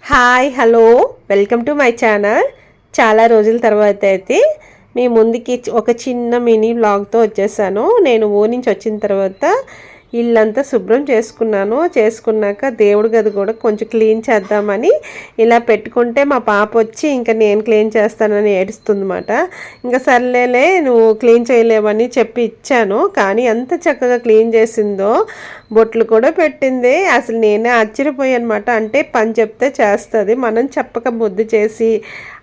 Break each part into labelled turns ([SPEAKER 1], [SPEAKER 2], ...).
[SPEAKER 1] Hi hello welcome to my channel. చాలా రోజుల తర్వాత అయితే మీ ముందుకి ఒక చిన్న మినీ వ్లాగ్తో వచ్చేసాను. నేను ఊరి నుంచి వచ్చిన తర్వాత ఇల్లంతా శుభ్రం చేసుకున్నాక దేవుడి గది కూడా కొంచెం క్లీన్ చేద్దామని ఇలా పెట్టుకుంటే మా పాప వచ్చి ఇంకా నేను క్లీన్ చేస్తానని ఏడుస్తుందన్నమాట. ఇంకా సర్లేలే నువ్వు క్లీన్ చేయలేవని చెప్పి ఇచ్చాను, కానీ ఎంత చక్కగా క్లీన్ చేసిందో, బొట్లు కూడా పెట్టింది. అసలు నేనే ఆశ్చర్యపోయానమాట. అంటే పని చెప్తే చేస్తుంది, మనం చెప్పక బుద్ధి చేసి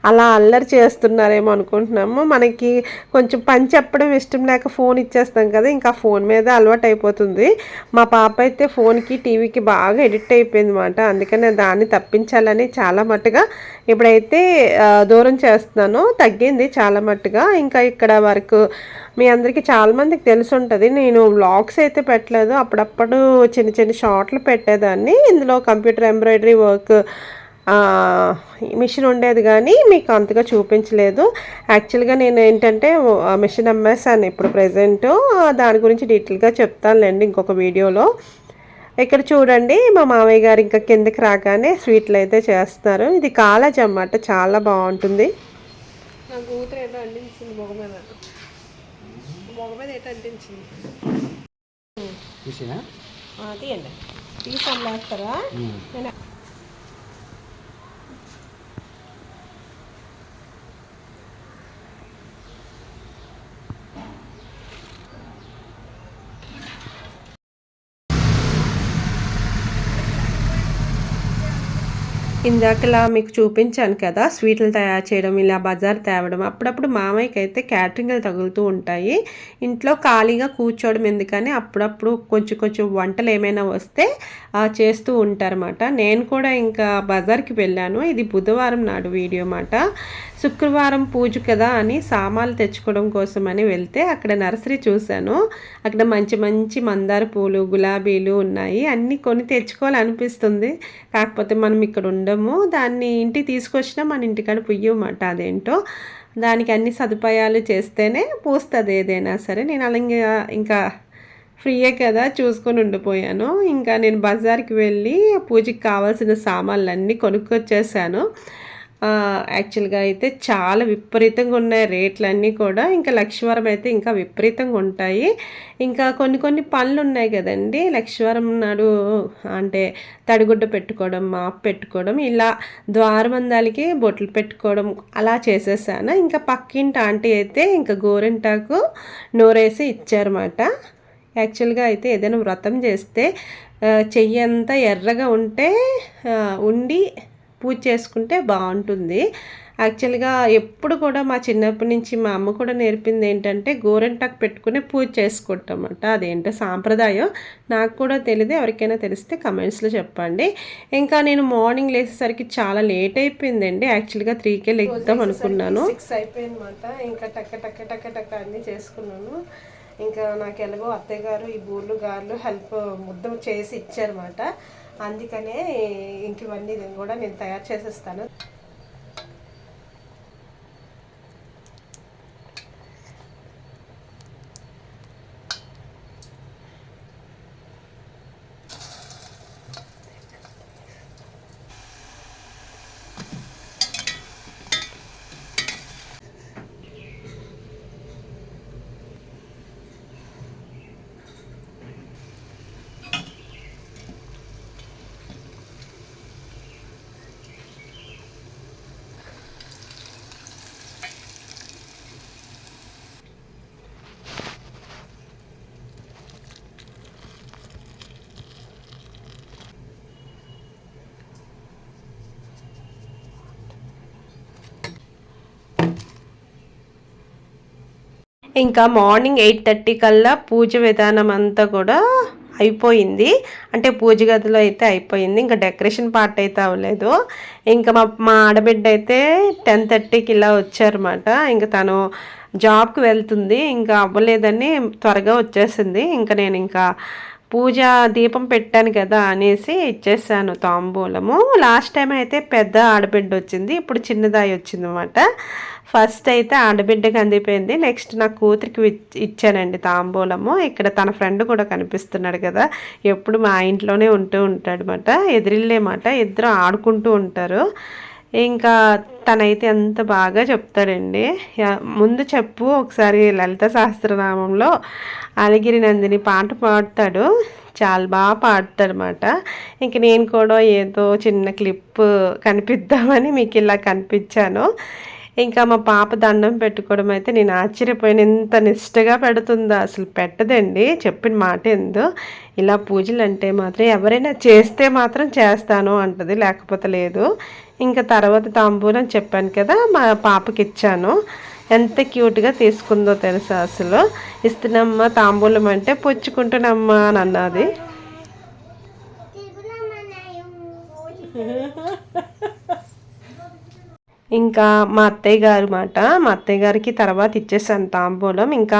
[SPEAKER 1] అలా అల్లరి చేస్తున్నారేమో అనుకుంటున్నాము. మనకి కొంచెం పని చెప్పడం ఇష్టం లేక ఫోన్ ఇచ్చేస్తాం కదా, ఇంకా ఫోన్ మీద అలవాటు అయిపోతుంది. మా పాప అయితే ఫోన్కి టీవీకి బాగా ఎడిక్ట్ అయిపోయింది అనమాట. అందుకని దాన్ని తప్పించాలని చాలా మట్టుగా ఇప్పుడైతే దూరం చేస్తున్నాను. తగ్గింది చాలా మట్టుగా. ఇంకా ఇక్కడ వరకు మీ అందరికీ చాలామందికి తెలిసి ఉంటుంది, నేను వ్లాగ్స్ అయితే పెట్టలేదు. అప్పుడప్పుడు చిన్న చిన్న షార్ట్లు పెట్టేదాన్ని. ఇందులో కంప్యూటర్ ఎంబ్రాయిడరీ వర్క్ మిషన్ ఉండేది, కానీ మీకు అంతగా చూపించలేదు. యాక్చువల్గా నేను ఏంటంటే మిషన్ అమ్మేసాను ఇప్పుడు ప్రజెంట్. దాని గురించి డీటెయిల్గా చెప్తానులేండి ఇంకొక వీడియోలో. ఇక్కడ చూడండి, మా మామయ్య గారు ఇంకా కిందకి రాగానే స్వీట్లు అయితే చేస్తున్నారు. ఇది కాలేజ్ అన్నమాట, చాలా బాగుంటుంది. నా కూతురు ఏదో అందించింది మొగ మీద ఏటో అందించింది. తీయండి, తీసి అమ్మేస్తారా? నేను ఇందాకలా మీకు చూపించాను కదా స్వీట్లు తయారు చేయడం, ఇలా బజార్ తేవడం. అప్పుడప్పుడు మామయ్యకి అయితే క్యాటరింగ్లు తగులుతూ ఉంటాయి. ఇంట్లో ఖాళీగా కూర్చోవడం ఎందుకని అప్పుడప్పుడు కొంచెం కొంచెం వంటలు ఏమైనా వస్తే చేస్తూ ఉంటారన్నమాట. నేను కూడా ఇంకా బజార్కి వెళ్ళాను. ఇది బుధవారం నాడు వీడియో అన్నమాట. శుక్రవారం పూజ కదా అని సామాన్లు తెచ్చుకోవడం కోసం అని వెళ్తే అక్కడ నర్సరీ చూశాను. అక్కడ మంచి మంచి మందార పూలు, గులాబీలు ఉన్నాయి. అన్నీ కొని తెచ్చుకోవాలనిపిస్తుంది, కాకపోతే మనం ఇక్కడ ఉండము. దాన్ని ఇంటికి తీసుకొచ్చినా మన ఇంటికాడ పుయ్యమాట. అదేంటో దానికి అన్ని సదుపాయాలు చేస్తేనే పూస్తుంది ఏదైనా సరే. నేను అలా ఇంకా ఫ్రీయే కదా చూసుకొని ఉండిపోయాను. ఇంకా నేను బజార్కి వెళ్ళి పూజకి కావాల్సిన సామాన్లన్నీ కొనుక్కొచ్చేసాను. యాక్చువల్గా అయితే చాలా విపరీతంగా ఉన్నాయి రేట్లన్నీ కూడా. ఇంకా లక్షవారం అయితే ఇంకా విపరీతంగా ఉంటాయి. ఇంకా కొన్ని కొన్ని పనులు ఉన్నాయి కదండి లక్షవారం నాడు, అంటే తడిగుడ్డ పెట్టుకోవడం, మాప్ పెట్టుకోవడం, ఇలా ద్వారబంధాలకి బొట్లు పెట్టుకోవడం అలా చేసేసాను. ఇంకా పక్కింటి ఆంటీ అయితే ఇంకా గోరింటాకు నూరేసి ఇచ్చారన్నమాట. యాక్చువల్గా అయితే ఏదైనా వ్రతం చేస్తే చెయ్యి అంతా ఎర్రగా ఉండి పూజ చేసుకుంటే బాగుంటుంది. యాక్చువల్గా ఎప్పుడు కూడా మా చిన్నప్పటి నుంచి మా అమ్మ కూడా నేర్పింది ఏంటంటే గోరింటాకు పెట్టుకుని పూజ చేసుకుంటామన్నమాట. అదేంటో సాంప్రదాయం, నాకు కూడా తెలియదు. ఎవరికైనా తెలిస్తే కమెంట్స్లో చెప్పండి. ఇంకా నేను మార్నింగ్ లేచేసరికి చాలా లేట్ అయిపోయిందండి. యాక్చువల్గా 3కే లెగుద్దాం అనుకున్నాను. 6 అయిపోయింది అనమాట. ఇంకా టక్క అన్నీ చేసుకున్నాను. ఇంకా నాకు ఎలాగో అత్తయ్య గారు ఈ బూర్లు గారెలు హెల్ప్ ముద్ద చేసి ఇచ్చారన్నమాట. అందుకనే ఇంక ఇవన్నీ కూడా నేను తయారు చేసేస్తాను. ఇంకా మార్నింగ్ 8:30 కల్లా పూజ విధానం అంతా కూడా అయిపోయింది. అంటే పూజ గదిలో అయితే అయిపోయింది. ఇంకా డెకరేషన్ పార్ట్ అయితే అవ్వలేదు. ఇంకా మా ఆడబిడ్డ అయితే 10:30కి ఇలా వచ్చారన్నమాట. ఇంకా తను జాబ్కి వెళ్తుంది, ఇంకా అవ్వలేదని త్వరగా వచ్చేసింది. ఇంకా నేను ఇంకా పూజ దీపం పెట్టాను కదా అనేసి ఇచ్చేసాను తాంబూలము. లాస్ట్ టైం అయితే పెద్ద ఆడబిడ్డ వచ్చింది, ఇప్పుడు చిన్నదాయి వచ్చింది అనమాట. ఫస్ట్ అయితే ఆడబిడ్డకి అందిపోయింది, నెక్స్ట్ నా కూతురికి ఇచ్చానండి తాంబూలము. ఇక్కడ తన ఫ్రెండ్ కూడా కనిపిస్తున్నాడు కదా, ఎప్పుడు మా ఇంట్లోనే ఉంటూ ఉంటాడు అనమాట, ఎదిరిల్లే మాట, ఇద్దరు ఆడుకుంటూ ఉంటారు. ఇంకా తనైతే ఎంత బాగా చెప్తాడండి. ముందు చెప్పు ఒకసారి లలిత సహస్రనామంలో అలిగిరి నందిని పాట పాడతాడు, చాలా బాగా పాడతాడు అనమాట. ఇంక నేను కూడా ఏదో చిన్న క్లిప్ కనిపిద్దామని మీకు ఇలా కనిపించాను. ఇంకా మా పాప దండం పెట్టుకోవడం అయితే నేను ఆశ్చర్యపోయిన, ఎంత నిష్టగా పెడుతుందో, అసలు పెట్టదండి, చెప్పిన మాట ఏందో. ఇలా పూజలు అంటే మాత్రం ఎవరైనా చేస్తే మాత్రం చేస్తాను అంటది, లేకపోతే లేదు. ఇంకా తర్వాత తాంబూలం చెప్పాను కదా, మా పాపకి ఇచ్చాను. ఎంత క్యూట్గా తీసుకుందో తెలుసా, అసలు ఇస్తున్నమ్మా తాంబూలం అంటే పుచ్చుకుంటున్నమ్మా అని అన్నది. ఇంకా మా అత్తయ్య గారికి తర్వాత ఇచ్చేసాను తాంబూలం. ఇంకా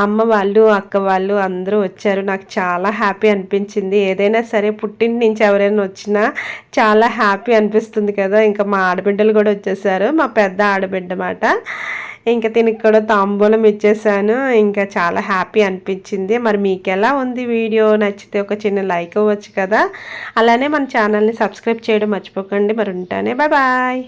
[SPEAKER 1] అమ్మ వాళ్ళు, అక్క వాళ్ళు అందరూ వచ్చారు. నాకు చాలా హ్యాపీ అనిపించింది. ఏదైనా సరే పుట్టింటి నుంచి ఎవరైనా వచ్చినా చాలా హ్యాపీ అనిపిస్తుంది కదా. ఇంకా మా ఆడబిడ్డలు కూడా వచ్చేసారు, మా పెద్ద ఆడబిడ్డ మాట. ఇంకా దీనికి కూడా తాంబూలం ఇచ్చేసాను. ఇంకా చాలా హ్యాపీ అనిపించింది. మరి మీకు ఎలా ఉంది వీడియో? నచ్చితే ఒక చిన్న లైక్ ఇవ్వచ్చు కదా. అలానే మన ఛానల్ని సబ్స్క్రైబ్ చేయడం మర్చిపోకండి. మరి ఉంటానే, బాయ్ బాయ్.